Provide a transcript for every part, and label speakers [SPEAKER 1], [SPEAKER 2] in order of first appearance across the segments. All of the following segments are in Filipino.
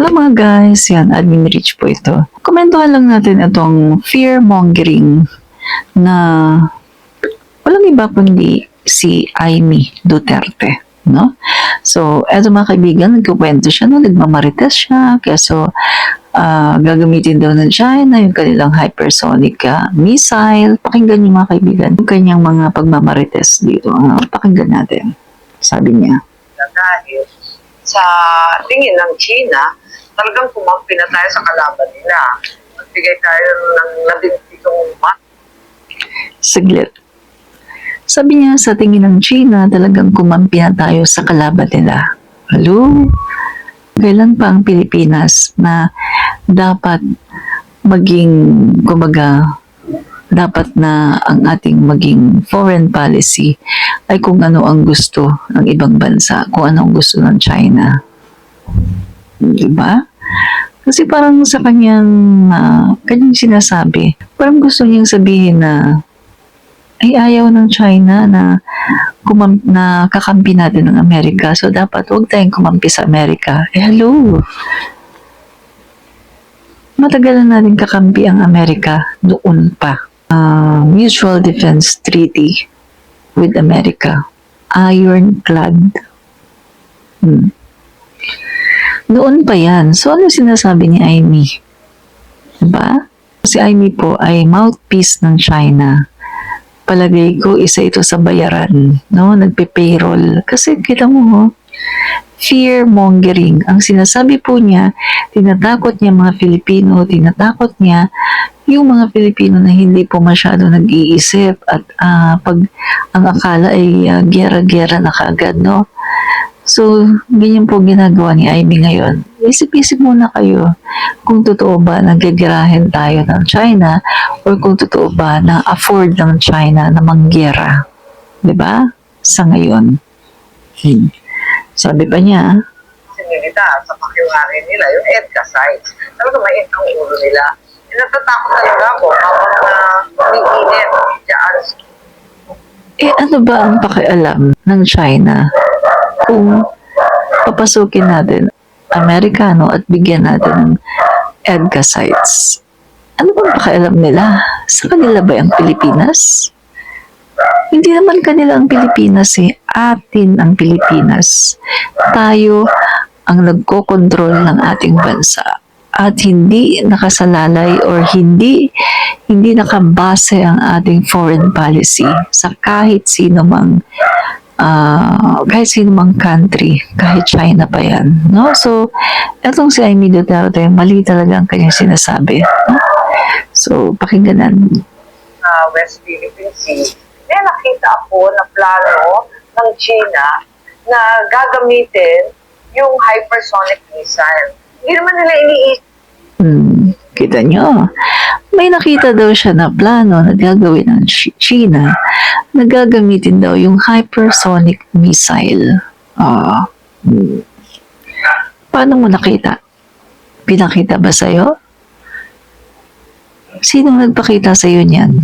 [SPEAKER 1] Hello mga guys, yan, Admin Rich po ito. Komentuhan lang natin itong fear-mongering na walang iba kundi si Amy Duterte. No? So, eto mga kaibigan, nagkukwento siya, no? Nagmamarites siya, kaso gagamitin daw ng China yung kanilang hypersonic missile. Pakinggan niyo mga kaibigan, yung kanyang mga pagmamarites dito. Pakinggan natin. Sabi niya.
[SPEAKER 2] Dahil sa tingin ng China, talagang kumampi na tayo sa kalaban nila. Magbigay tayo ng 17
[SPEAKER 1] Saglit. Sabi niya, sa tingin ng China, talagang kumampi na tayo sa kalaban nila. Hello? Kailan pa ang Pilipinas na dapat maging, kumbaga, dapat na ang ating maging foreign policy ay kung ano ang gusto ng ibang bansa, kung ano ang gusto ng China. Diba? Kasi parang sa kanyang sinasabi, parang gusto niyang sabihin na ay ayaw ng China na kakampi natin ng Amerika. So dapat huwag tayong kumampi sa Amerika. Hello! Matagal na natin kakampi ang Amerika noon pa. Mutual Defense Treaty with America. Ironclad. Noon pa yan. So ano sinasabi ni Amy? Diba? Si Amy po ay mouthpiece ng China. Palagay ko, isa ito sa bayaran, no? Nagpe-payroll. Kasi kita mo, fear-mongering. Ang sinasabi po niya, tinatakot niya mga Filipino, tinatakot niya yung mga Filipino na hindi po masyado nag-iisip at pag ang akala ay gera-gera na kaagad, no? So, ganyan po ginagawa ni Amy ngayon. Isip-isip muna kayo kung totoo ba nagagirahin tayo ng China or kung totoo ba na afford ng China na manggera. Diba? Sa ngayon. Sabi pa niya,
[SPEAKER 2] sinilita sa pakiwari nila, yung EDCA sites. Talaga mainit ang ulo nila. Natatakot talaga ako habang umiinit dyan.
[SPEAKER 1] ano ba ang pakialam ng China kung papasukin natin Amerikano at bigyan natin ng EDCA sites? Ano bang pakialam nila? Sa kanila ba ang Pilipinas? Hindi naman kanila ang Pilipinas eh. Atin ang Pilipinas. Tayo ang nagkokontrol ng ating bansa. At hindi nakasalalay or hindi nakabase ang ating foreign policy sa kahit sino mang country, kahit China pa yan. No? So, etong si Amy Duterte, mali talaga ang kanyang sinasabi. No? So, pakinggan natin.
[SPEAKER 2] West Philippine Sea, may nakita ako na plano ng China na gagamitin yung hypersonic missile. Hindi naman nila iniisip.
[SPEAKER 1] Kita nyo, may nakita daw siya na plano na gagawin ng China na gagamitin daw yung hypersonic missile. Paano mo nakita? Pinakita ba sa'yo? Sinong nagpakita sa'yo niyan?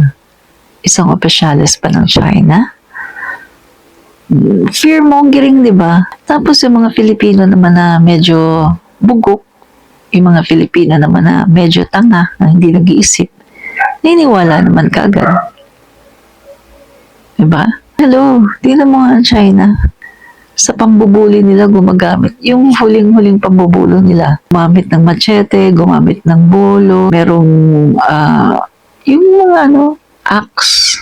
[SPEAKER 1] Isang opisyalis pa ng China? Fear-mongering, di ba? Tapos yung mga Filipino naman na medyo bugok, yung mga Filipino naman na medyo tanga, na hindi nag-iisip, niniwala naman kaagad. Diba? Hello, tingnan mo nga ang China. Sa pambubuli nila gumagamit. Yung huling-huling pambubulo nila. Gumamit ng machete, gumamit ng bolo, merong yung mga axe.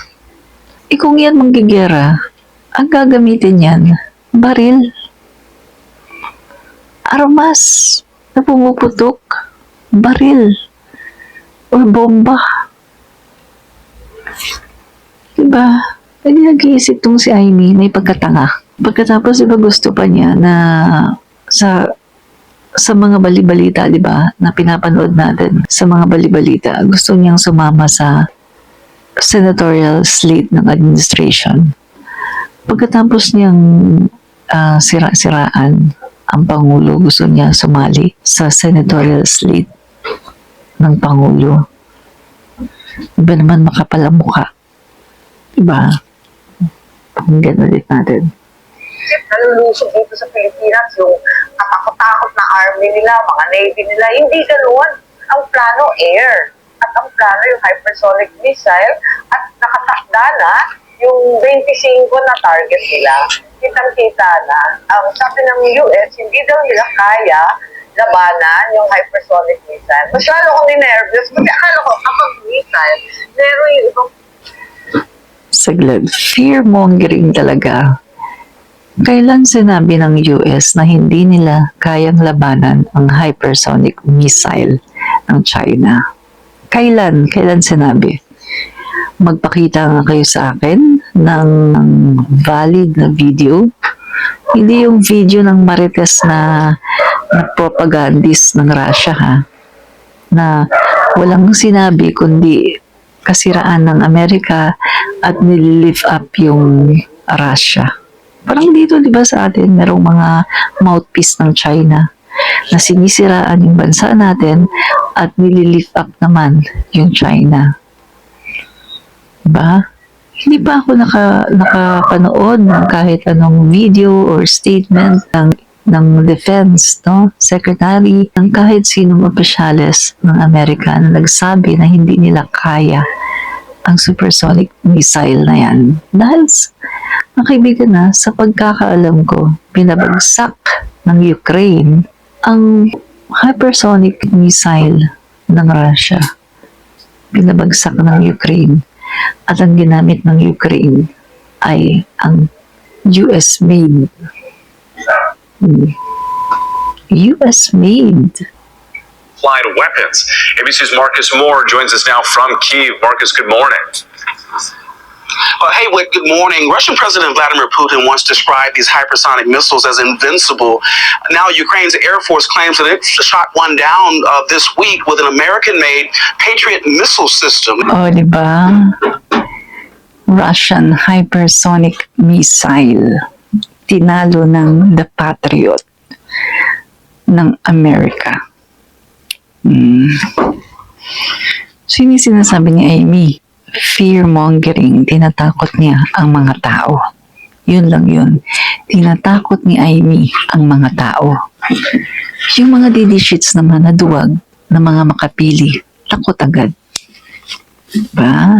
[SPEAKER 1] Kung yan manggigera, ang gagamitin yan, baril, armas, na pumuputok, baril, o bomba. Diba? Hindi nag-iisip tong si Amy, may pagkatanga. Pagkatapos, diba gusto pa niya na sa mga balibalita, diba, na pinapanood natin, sa mga balibalita, gusto niyang sumama sa senatorial slate ng administration. Pagkatapos niyang sira-siraan ang Pangulo, gusto niya sumali sa senatorial slate ng Pangulo. Iba naman makapal ang mukha. Diba? Pakinggan ulit natin.
[SPEAKER 2] isip, nalulusob dito sa Pilipinas, yung katakot-takot na army nila, mga navy nila. Hindi ganun. Ang plano, air. At ang plano, yung hypersonic missile. At nakatakda na yung 25 na target nila. Kitang-kita na. Ang sabi ng US, hindi daw nila kaya labanan yung hypersonic missile. Masyado akong nervous kasi akala ko kapag missile, meron yung ibang
[SPEAKER 1] Saglit. Fear-mongering talaga. Kailan sinabi ng US na hindi nila kayang labanan ang hypersonic missile ng China? Kailan? Kailan sinabi? Magpakita nga kayo sa akin ng valid na video. Hindi yung video ng marites na propagandist ng Russia, ha? Na walang sinabi kundi kasiraan ng Amerika at nililift up yung Russia. Parang dito, di ba, sa atin, merong mga mouthpiece ng China na sinisiraan yung bansa natin at nililift up naman yung China. Diba? Hindi pa ako nakapanood ng kahit anong video or statement ng defense, no? Secretary, ng kahit sinong opisyales ng Amerika na nagsabi na hindi nila kaya ang supersonic missile na yan. Dahil, mga kaibigan na, sa pagkakaalam ko, pinabagsak ng Ukraine ang hypersonic missile ng Russia. Pinabagsak ng Ukraine. At ang ginamit ng Ukraine ay ang US-made. US-made.
[SPEAKER 3] Applied weapons. ABC's Marcus Moore joins us now from Kyiv. Marcus, good morning.
[SPEAKER 4] Hey, Whit, good morning. Russian President Vladimir Putin once described these hypersonic missiles as invincible. Now, Ukraine's Air Force claims that it shot one down this week with an American-made Patriot missile system.
[SPEAKER 1] O, di ba? Russian hypersonic missile. Tinalo ng The Patriot ng Amerika. So, yun yung sinasabi ni Amy. Fear-mongering. Tinatakot niya ang mga tao. Yun lang yun. Tinatakot ni Amy ang mga tao. Yung mga didishits naman na duwag na mga makapili, takot agad. Diba?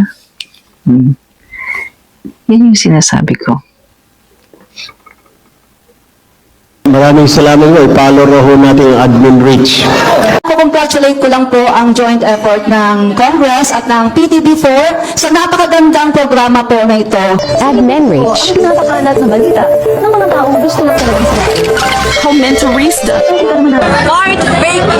[SPEAKER 1] Yan yung sinasabi ko.
[SPEAKER 5] Maraming salamat po. I-follow na ho natin yung admin reach.
[SPEAKER 6] Congratulate ko lang po ang joint effort ng Congress at ng PTB4 sa napakagandang programa po na ito.
[SPEAKER 7] Admin Reach.
[SPEAKER 6] Napakalat na balita ng mga taong gusto na talaga sila.
[SPEAKER 7] Comentarista.
[SPEAKER 8] Bart Baker.